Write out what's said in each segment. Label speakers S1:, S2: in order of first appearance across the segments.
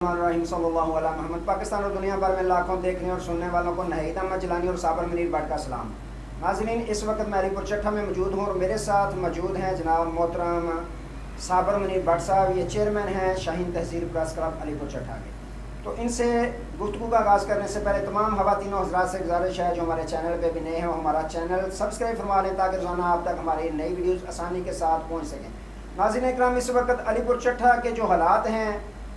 S1: الرحیم صلی اللہ علیہ محمد۔ پاکستان اور دنیا بھر میں لاکھوں دیکھنے اور سننے والوں کو نہید احمد جیلانی اور صابر منیر بٹ کا سلام۔ ناظرین، اس وقت میں علی پور چٹھا میں موجود ہوں اور میرے ساتھ موجود ہیں جناب محترم صابر منیر بٹ صاحب۔ یہ چیئرمین ہیں شاہین تحصیل پریس کلب علی پور چٹھا کے۔ تو ان سے گفتگو کا آغاز کرنے سے پہلے تمام خواتین و حضرات سے گزارش ہے جو ہمارے چینل پہ بھی نئے ہیں وہ ہمارا چینل سبسکرائب فرما لیں تاکہ روزانہ آپ تک ہماری نئی ویڈیوز آسانی کے ساتھ پہنچ سکیں۔ ناظرین اکرام، اس وقت علی پور چٹھا کے جو حالات ہیں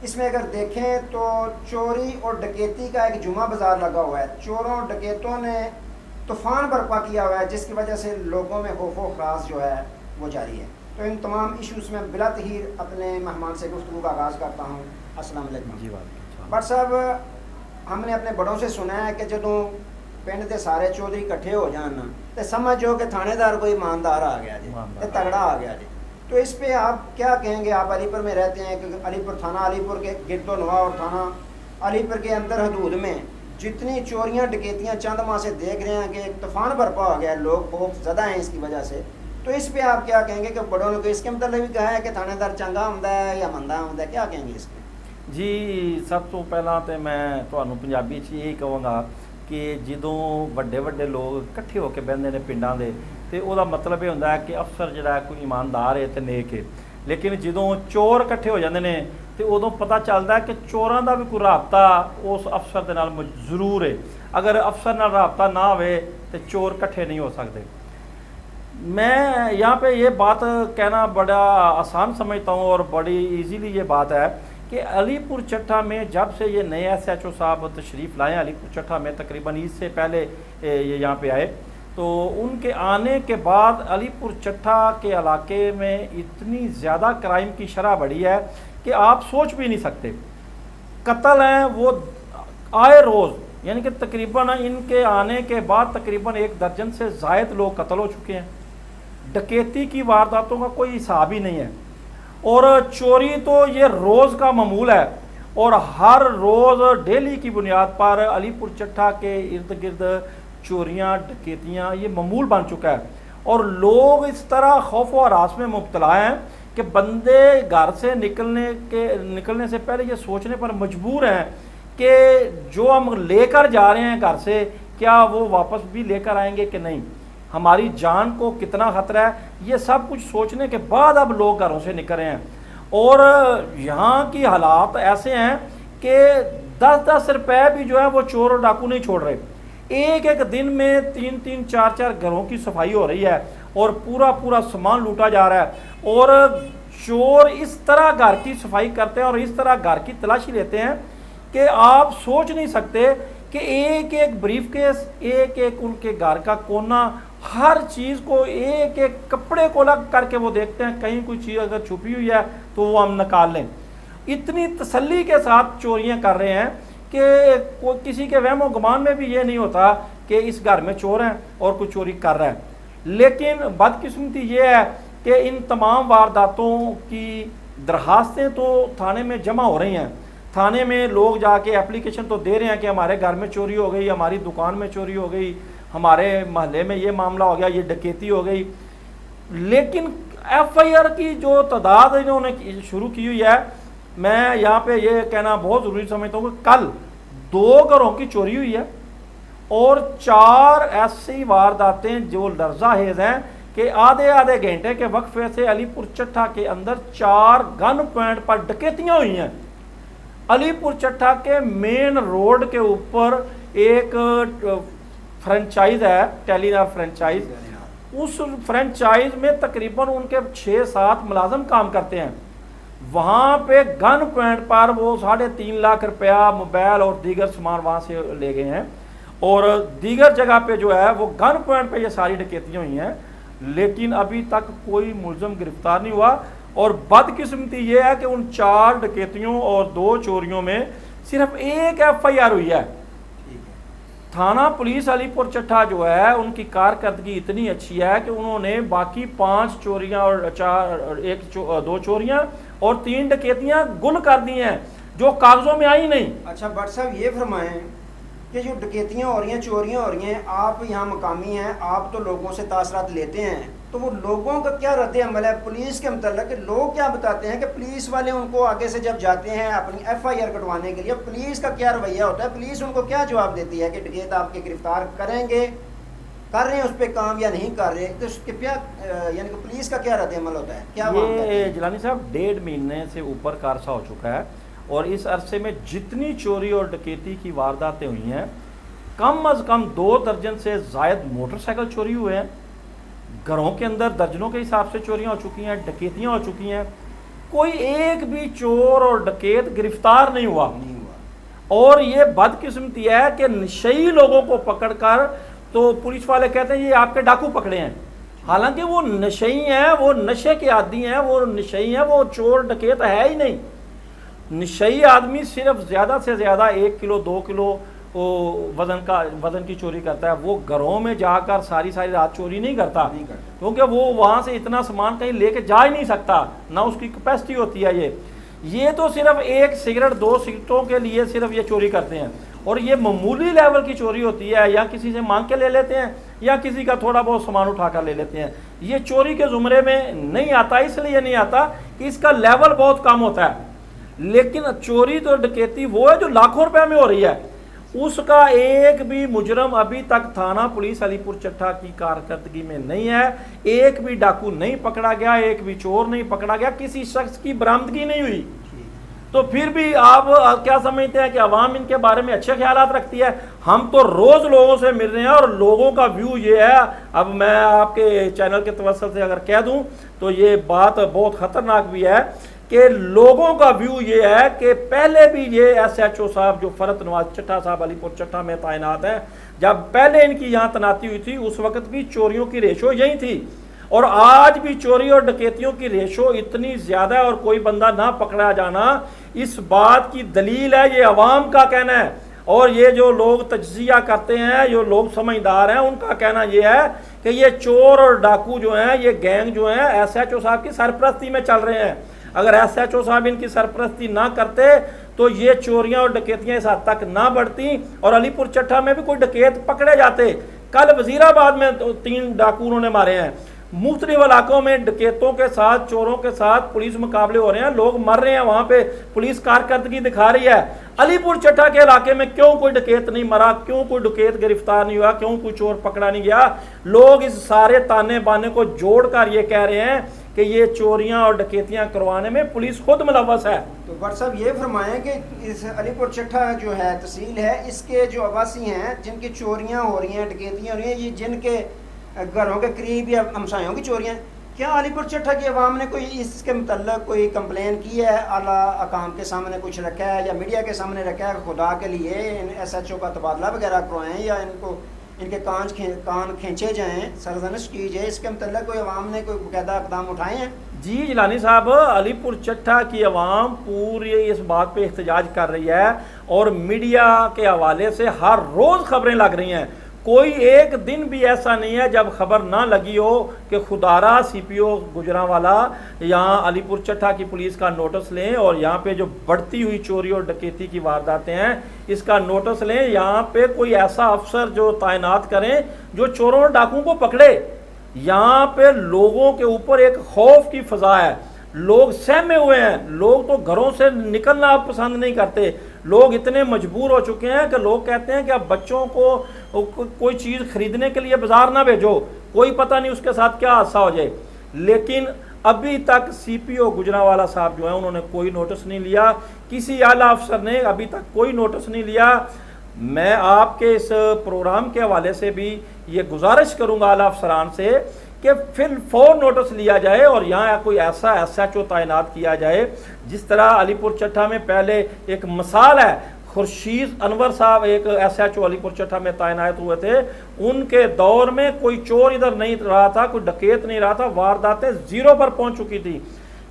S1: اس میں اگر دیکھیں تو چوری اور ڈکیتی کا ایک جمعہ بازار لگا ہوا ہے۔ چوروں اور ڈکیتوں نے طوفان برپا کیا ہوا ہے جس کی وجہ سے لوگوں میں خوف و خراش جو ہے وہ جاری ہے۔ تو ان تمام ایشوز میں بلا تاخیر اپنے مہمان سے گفتگو کا آغاز کرتا ہوں۔ السلام علیکم جی۔ بٹ صاحب، ہم نے اپنے بڑوں سے سنا ہے کہ جدوں پنڈ کے سارے چودھری کٹھے ہو جان تو سمجھو کہ تھانے دار کوئی ایماندار آ گیا جی، تگڑا آ گیا جی۔ تو اس پہ آپ کیا کہیں گے؟ آپ علی پور میں رہتے ہیں کہ علی پور تھانہ علی پور کے گرد و نواح اور تھانہ علی پور کے اندر حدود میں جتنی چوریاں ڈکیتیاں چند ماہ سے دیکھ رہے ہیں کہ ایک طوفان برپا ہو گیا ہے، لوگ خوف زدہ ہیں اس کی وجہ سے، تو اس پہ آپ کیا کہیں گے کہ بڑوں نے اس کے متعلق بھی کہا ہے کہ تھانے دار چنگا ہوندا ہے یا مندا ہوندا ہے، کیا کہیں گے اس پہ؟
S2: جی، سب تو پہلا تو میں تمہیں پنجابی یہی کہوں گا کہ جدوں وڈے وڈے لوگ کٹھے ہو کے بہندے نے پنڈاں دے تے او دا مطلب یہ ہوتا ہے کہ افسر جڑا ہے کوئی ایماندار ہے تے نیک ہے۔ لیکن جدوں چور کٹھے ہو جاندے نے تے ادوں پتہ چلتا ہے کہ چوراں دا بھی کوئی رابطہ اس افسر دے نال ضرور ہے۔ اگر افسر نال رابطہ نہ ہوئے تے چور کٹھے نہیں ہو سکتے۔ میں یہاں پہ یہ بات کہنا بڑا آسان سمجھتا ہوں اور بڑی ایزیلی یہ بات ہے کہ علی پور چٹھا میں جب سے یہ نئے ایس ایچ او صاحب تشریف لائے علی پور چٹھا میں، تقریباً عید سے پہلے یہ یہاں پہ آئے، تو ان کے آنے کے بعد علی پور چٹھا کے علاقے میں اتنی زیادہ کرائم کی شرح بڑھی ہے کہ آپ سوچ بھی نہیں سکتے۔ قتل ہیں وہ آئے روز، یعنی کہ تقریباً ان کے آنے کے بعد تقریباً 1 درجن سے زائد لوگ قتل ہو چکے ہیں۔ ڈکیتی کی وارداتوں کا کوئی حساب ہی نہیں ہے، اور چوری تو یہ روز کا معمول ہے، اور ہر روز ڈیلی کی بنیاد پر علی پور چٹھا کے ارد گرد چوریاں ڈکیتیاں یہ معمول بن چکا ہے، اور لوگ اس طرح خوف و ہراس میں مبتلا ہیں کہ بندے گھر سے نکلنے سے پہلے یہ سوچنے پر مجبور ہیں کہ جو ہم لے کر جا رہے ہیں گھر سے کیا وہ واپس بھی لے کر آئیں گے کہ نہیں، ہماری جان کو کتنا خطرہ ہے، یہ سب کچھ سوچنے کے بعد اب لوگ گھروں سے نکل رہے ہیں۔ اور یہاں کی حالات ایسے ہیں کہ 10-10 روپے بھی جو ہے وہ چور اور ڈاکو نہیں چھوڑ رہے۔ ایک دن میں 3-3 4-4 گھروں کی صفائی ہو رہی ہے اور پورا سامان لوٹا جا رہا ہے، اور چور اس طرح گھر کی صفائی کرتے ہیں اور اس طرح گھر کی تلاشی لیتے ہیں کہ آپ سوچ نہیں سکتے کہ ایک بریف کیس، ایک ان کے گھر کا کونا، ہر چیز کو ایک کپڑے کو الگ کر کے وہ دیکھتے ہیں، کہیں کوئی چیز اگر چھپی ہوئی ہے تو وہ ہم نکال لیں۔ اتنی تسلی کے ساتھ چوریاں کر رہے ہیں کہ کسی کے وہم و گمان میں بھی یہ نہیں ہوتا کہ اس گھر میں چور ہیں اور کوئی چوری کر رہا ہے۔ لیکن بدقسمتی یہ ہے کہ ان تمام وارداتوں کی درخواستیں تو تھانے میں جمع ہو رہی ہیں، تھانے میں لوگ جا کے اپلیکیشن تو دے رہے ہیں کہ ہمارے گھر میں چوری ہو گئی، ہماری دکان میں چوری ہو گئی، ہمارے محلے میں یہ معاملہ ہو گیا، یہ ڈکیتی ہو گئی، لیکن ایف آئی آر کی جو تعداد انہوں نے شروع کی ہوئی ہے، میں یہاں پہ یہ کہنا بہت ضروری سمجھتا ہوں کہ کل 2 گھروں کی چوری ہوئی ہے اور 4 ایسی وارداتیں جو لرزہ خیز ہیں کہ آدھے گھنٹے کے وقفے سے علی پور چٹھا کے اندر 4 گن پوائنٹ پر ڈکیتیاں ہوئی ہیں۔ علی پور چٹھا کے مین روڈ کے اوپر ایک فرنچائز ہے، ٹیلی نار فرنچائز، اس فرنچائز میں تقریباً ان کے 6-7 ملازم کام کرتے ہیں۔ وہاں پہ گن پوائنٹ پر وہ 3.5 لاکھ روپیہ، موبائل اور دیگر سامان وہاں سے لے گئے ہیں، اور دیگر جگہ پہ جو ہے وہ گن پوائنٹ پہ یہ ساری ڈکیتیاں ہوئی ہیں، لیکن ابھی تک کوئی ملزم گرفتار نہیں ہوا۔ اور بدقسمتی یہ ہے کہ ان 4 ڈکیتیوں اور 2 چوریوں میں صرف 1 ایف آئی آر ہوئی ہے۔ تھانہ پولیس علی پور چٹھا جو ہے ان کی کارکردگی اتنی اچھی ہے کہ انہوں نے باقی 5 چوریاں اور 2 چوریاں اور 3 ڈکیتیاں گل کر دی ہیں جو کاغذوں میں آئی نہیں۔
S1: اچھا بٹ صاحب، یہ فرمائیں کہ جو ڈکیتیاں ہو رہی ہیں، چوریاں ہو رہی ہیں، آپ یہاں مقامی ہیں، آپ تو لوگوں سے تاثرات لیتے ہیں، تو وہ لوگوں کا کیا رد عمل ہے پولیس کے متعلق؟ کہ لوگ کیا بتاتے ہیں کہ پولیس والے ان کو آگے سے جب جاتے ہیں اپنی ایف آئی آر کٹوانے کے لیے، پولیس کا کیا رویہ ہوتا ہے؟ پولیس ان کو کیا جواب دیتی ہے کہ ڈکیت آپ کے گرفتار کریں گے، کر رہے ہیں اس پہ کام یا نہیں کر رہے؟ تو اس کے کیا یعنی کہ پولیس کا کیا رد عمل ہوتا ہے؟ کیا
S2: یہ جیلانی صاحب 1.5 مہینے سے اوپر کا عرصہ ہو چکا ہے، اور اس عرصے میں جتنی چوری اور ڈکیتی کی وارداتیں ہوئی ہیں، کم از کم 2 درجن سے زائد موٹر سائیکل چوری ہوئے ہیں، گھروں کے اندر درجنوں کے حساب سے چوریاں ہو چکی ہیں، ڈکیتیاں ہو چکی ہیں، کوئی ایک بھی چور اور ڈکیت گرفتار نہیں ہوا۔ اور یہ بدقسمتی ہے کہ نشئی لوگوں کو پکڑ کر تو پولیس والے کہتے ہیں یہ آپ کے ڈاکو پکڑے ہیں، حالانکہ وہ نشئی ہیں، وہ نشے کے عادی ہیں، وہ نشئی ہیں، وہ چور ڈکیت ہے ہی نہیں۔ نشئی آدمی صرف زیادہ سے زیادہ 1 کلو 2 کلو وزن کی چوری کرتا ہے، وہ گھروں میں جا کر ساری رات چوری نہیں کرتا، کیونکہ وہ وہاں سے اتنا سامان کہیں لے کے جا ہی نہیں سکتا، نہ اس کی کیپیسٹی ہوتی ہے۔ یہ تو صرف 1 سگریٹ 2 سگریٹوں کے لیے صرف یہ چوری کرتے ہیں، اور یہ معمولی لیول کی چوری ہوتی ہے، یا کسی سے مانگ کے لے لیتے ہیں یا کسی کا تھوڑا بہت سامان اٹھا کر لے لیتے ہیں۔ یہ چوری کے زمرے میں نہیں آتا، اس لیے نہیں آتا کہ اس کا لیول بہت کم ہوتا ہے۔ لیکن چوری تو ڈکیتی وہ ہے جو لاکھوں روپے میں ہو رہی ہے، اس کا ایک بھی مجرم ابھی تک تھانہ پولیس علی پور چٹھا کی کارکردگی میں نہیں ہے، ایک بھی ڈاکو نہیں پکڑا گیا، ایک بھی چور نہیں پکڑا گیا، کسی شخص کی برآمدگی نہیں ہوئی۔ تو پھر بھی آپ کیا سمجھتے ہیں کہ عوام ان کے بارے میں اچھے خیالات رکھتی ہے؟ ہم تو روز لوگوں سے مل رہے ہیں، اور لوگوں کا ویو یہ ہے، اب میں آپ کے چینل کے توسط سے اگر کہہ دوں تو یہ بات بہت خطرناک بھی ہے، کہ لوگوں کا ویو یہ ہے کہ پہلے بھی یہ ایس ایچ او صاحب جو فرت نواز چٹھا صاحب علی پور چٹھا میں تعینات ہیں، جب پہلے ان کی یہاں تعیناتی ہوئی تھی اس وقت بھی چوریوں کی ریشو یہی تھی، اور آج بھی چوری اور ڈکیتیوں کی ریشو اتنی زیادہ ہے، اور کوئی بندہ نہ پکڑا جانا اس بات کی دلیل ہے، یہ عوام کا کہنا ہے۔ اور یہ جو لوگ تجزیہ کرتے ہیں، جو لوگ سمجھدار ہیں، ان کا کہنا یہ ہے کہ یہ چور اور ڈاکو جو ہیں، یہ گینگ جو ہیں ایس ایچ او صاحب کی سرپرستی میں چل رہے ہیں۔ اگر ایس ایچ او صاحب ان کی سرپرستی نہ کرتے تو یہ چوریاں اور ڈکیتیاں اس حد تک نہ بڑھتی، اور علی پور چٹھا میں بھی کوئی ڈکیت پکڑے جاتے۔ کل وزیر آباد میں 3 ڈاکو انہوں نے مارے ہیں، مختلف علاقوں میں ڈکیتوں کے ساتھ چوروں کے ساتھ پولیس مقابلے ہو رہے ہیں، لوگ مر رہے ہیں، وہاں پہ پولیس کارکردگی دکھا رہی ہے۔ علی پور چٹھا کے علاقے میں کیوں کوئی ڈکیت نہیں مرا، کیوں کوئی ڈکیت گرفتار نہیں ہوا، کیوں کوئی چور پکڑا نہیں گیا؟ لوگ اس سارے تانے بانے کو جوڑ کر یہ کہہ رہے ہیں کہ یہ چوریاں اور ڈکیتیاں کروانے میں پولیس خود ملوث ہے۔
S1: تو بٹ صاحب یہ فرمائیں کہ اس علی پور چٹھا جو ہے تحصیل ہے، اس کے جو عواسی ہیں جن کی چوریاں ہو رہی ہیں، ڈکیتیاں ہو رہی ہیں، یہ جن کے گھروں کے قریب یا ہمسایوں کی چوریاں، کیا علی پور چٹھا کی عوام نے کوئی اس کے متعلق کوئی کمپلین کی ہے؟ اعلیٰ حکام کے سامنے کچھ رکھا ہے یا میڈیا کے سامنے رکھا ہے؟ خدا کے لیے ان ایس ایچ او کا تبادلہ وغیرہ کروائیں، یا ان کے کان کھینچے جائیں، سرزنش کی جائے، اس کے متعلق کوئی عوام نے کوئی باقاعدہ اقدام اٹھائے ہیں؟
S2: جی جیلانی صاحب، علی پور چٹھا کی عوام پوری اس بات پہ احتجاج کر رہی ہے، اور میڈیا کے حوالے سے ہر روز خبریں لگ رہی ہیں۔ کوئی ایک دن بھی ایسا نہیں ہے جب خبر نہ لگی ہو کہ خدارہ سی پی او گجرانوالا یہاں علی پور چٹھا کی پولیس کا نوٹس لیں، اور یہاں پہ جو بڑھتی ہوئی چوری اور ڈکیتی کی وارداتیں ہیں اس کا نوٹس لیں، یہاں پہ کوئی ایسا افسر جو تعینات کریں جو چوروں اور ڈاکوؤں کو پکڑے۔ یہاں پہ لوگوں کے اوپر ایک خوف کی فضا ہے، لوگ سہمے ہوئے ہیں، لوگ تو گھروں سے نکلنا پسند نہیں کرتے، لوگ اتنے مجبور ہو چکے ہیں کہ لوگ کہتے ہیں کہ اب بچوں کو کوئی چیز خریدنے کے لیے بازار نہ بھیجو، کوئی پتہ نہیں اس کے ساتھ کیا حادثہ ہو جائے۔ لیکن ابھی تک سی پی او گجرانوالا صاحب جو ہیں انہوں نے کوئی نوٹس نہیں لیا، کسی اعلیٰ افسر نے ابھی تک کوئی نوٹس نہیں لیا۔ میں آپ کے اس پروگرام کے حوالے سے بھی یہ گزارش کروں گا اعلیٰ افسران سے کہ فی الفور نوٹس لیا جائے، اور یہاں کوئی ایسا ایس ایچ او تعینات کیا جائے جس طرح علی پور چٹھا میں پہلے ایک مثال ہے، خورشید انور صاحب ایک ایس ایچ او علی پور چٹھا میں تعینات ہوئے تھے، ان کے دور میں کوئی چور ادھر نہیں رہا تھا، کوئی ڈکیت نہیں رہا تھا، وارداتیں 0 پر پہنچ چکی تھی۔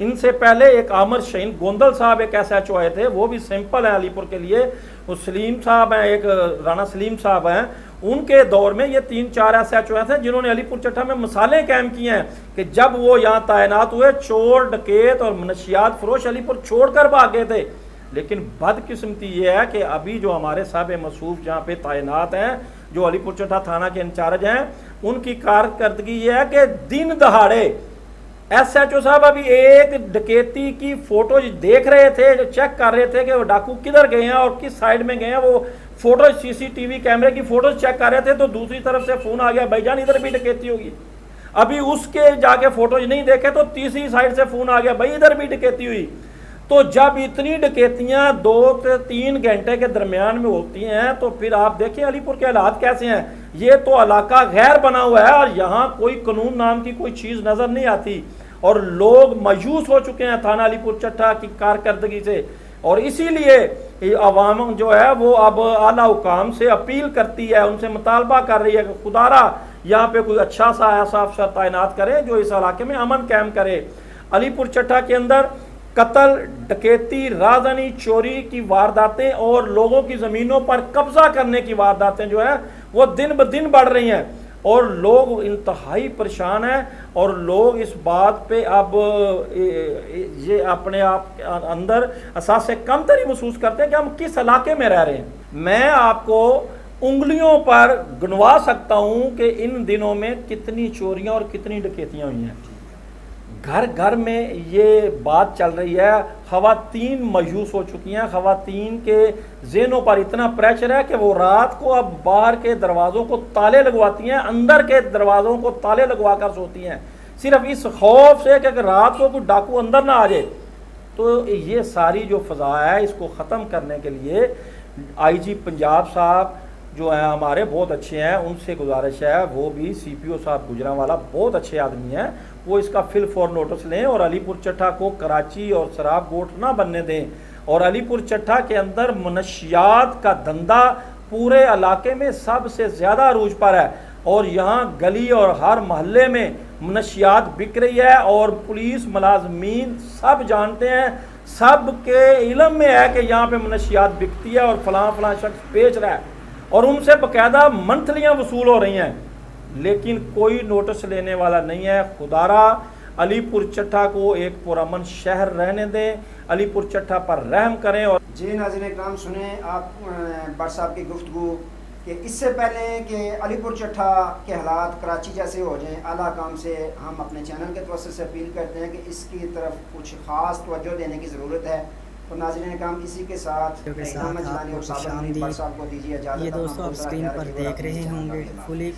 S2: ان سے پہلے ایک عامر شہین گوندل صاحب ایک ایس ایچ او آئے تھے، وہ بھی سمپل ہیں علی پور کے لیے، وہ سلیم صاحب ہیں، ایک رانا سلیم صاحب ہیں، ان کے دور میں یہ 3-4 ایس ایچ او تھے جنہوں نے علی پور چٹھا میں مثالیں قائم کی ہیں کہ جب وہ یہاں تعینات ہوئے چور ڈکیت اور منشیات فروش علی پور چھوڑ کر بھاگ گئے تھے۔ لیکن بدقسمتی یہ ہے کہ ابھی جو ہمارے صاحب موصوف جہاں پہ تعینات ہیں، جو علی پور چٹھا تھانہ کے انچارج ہیں، ان کی کارکردگی یہ ہے کہ دن دہاڑے ایس ایچ او صاحب ابھی ایک ڈکیتی کی فوٹو دیکھ رہے تھے، جو چیک کر رہے تھے کہ وہ ڈاکو کدھر گئے ہیں اور کس سائڈ میں گئے ہیں، وہ فوٹو CCTV کیمرے کی فوٹوز چیک کر رہے تھے تو دوسری طرف سے فون آ گیا، بھائی جان ادھر بھی ڈکیتی ہوگی۔ ابھی اس کے جا کے فوٹوز نہیں دیکھے تو تیسری سائڈ سے فون آ گیا، بھائی ادھر بھی ڈکیتی ہوئی۔ تو جب اتنی ڈکیتیاں 2 سے 3 گھنٹے کے درمیان میں ہوتی ہیں تو پھر آپ دیکھیں علی پور کے حالات کیسے ہیں۔ یہ تو علاقہ غیر بنا ہوا ہے اور یہاں کوئی قانون نام کی کوئی چیز نظر نہیں آتی، اور لوگ مایوس ہو چکے ہیں تھانہ علی پور چٹھا کی کارکردگی سے، اور اسی لیے عوام جو ہے وہ اب اعلیٰ حکام سے اپیل کرتی ہے، ان سے مطالبہ کر رہی ہے کہ خدا را یہاں پہ کوئی اچھا سا ایسا افسر تعینات کرے جو اس علاقے میں امن قائم کرے۔ علی پور چٹھا کے اندر قتل، ڈکیتی، رازدانی، چوری کی وارداتیں اور لوگوں کی زمینوں پر قبضہ کرنے کی وارداتیں جو ہے وہ دن بدن بڑھ رہی ہیں، اور لوگ انتہائی پریشان ہیں، اور لوگ اس بات پہ اب یہ اپنے آپ اندر احساس کم تری محسوس کرتے ہیں کہ ہم کس علاقے میں رہ رہے ہیں۔ میں آپ کو انگلیوں پر گنوا سکتا ہوں کہ ان دنوں میں کتنی چوریاں اور کتنی ڈکیتیاں ہوئی ہیں۔ گھر گھر میں یہ بات چل رہی ہے، خواتین مایوس ہو چکی ہیں، خواتین کے ذہنوں پر اتنا پریشر ہے کہ وہ رات کو اب باہر کے دروازوں کو تالے لگواتی ہیں، اندر کے دروازوں کو تالے لگوا کر سوتی ہیں، صرف اس خوف سے کہ اگر رات کو کوئی ڈاکو اندر نہ آ جائے۔ تو یہ ساری جو فضا ہے اس کو ختم کرنے کے لیے IG پنجاب صاحب جو ہیں ہمارے بہت اچھے ہیں، ان سے گزارش ہے، وہ بھی CPO صاحب گجرانوالہ بہت اچھے آدمی ہیں، وہ اس کا فل فور نوٹس لیں اور علی پور چٹھا کو کراچی اور شراب گوٹھ نہ بننے دیں۔ اور علی پور چٹھا کے اندر منشیات کا دھندا پورے علاقے میں سب سے زیادہ عروج پر ہے، اور یہاں گلی اور ہر محلے میں منشیات بک رہی ہے، اور پولیس ملازمین سب جانتے ہیں، سب کے علم میں ہے کہ یہاں پہ منشیات بکتی ہے اور فلاں فلاں شخص بیچ رہا ہے، اور ان سے باقاعدہ منتھلیاں وصول ہو رہی ہیں، لیکن کوئی نوٹس لینے والا نہیں ہے۔ خدارا علی پور چٹھا کو ایک پرامن شہر رہنے دیں، علی پور چٹھا پر رحم کریں۔ اور
S1: جی ناظرین اکرام، سنیں آپ بٹ صاحب کی گفتگو کہ اس سے پہلے کہ علی پور چٹھا کے حالات کراچی جیسے ہو جائیں، اعلیٰ حکام سے ہم اپنے چینل کے توسط سے اپیل کرتے ہیں کہ اس کی طرف کچھ خاص توجہ دینے کی ضرورت ہے۔ تو ناظرین اکرام، اسی کے ساتھ
S3: یہ دوستوں آپ اسکرین پر دیکھ رہے ہوں گے فلی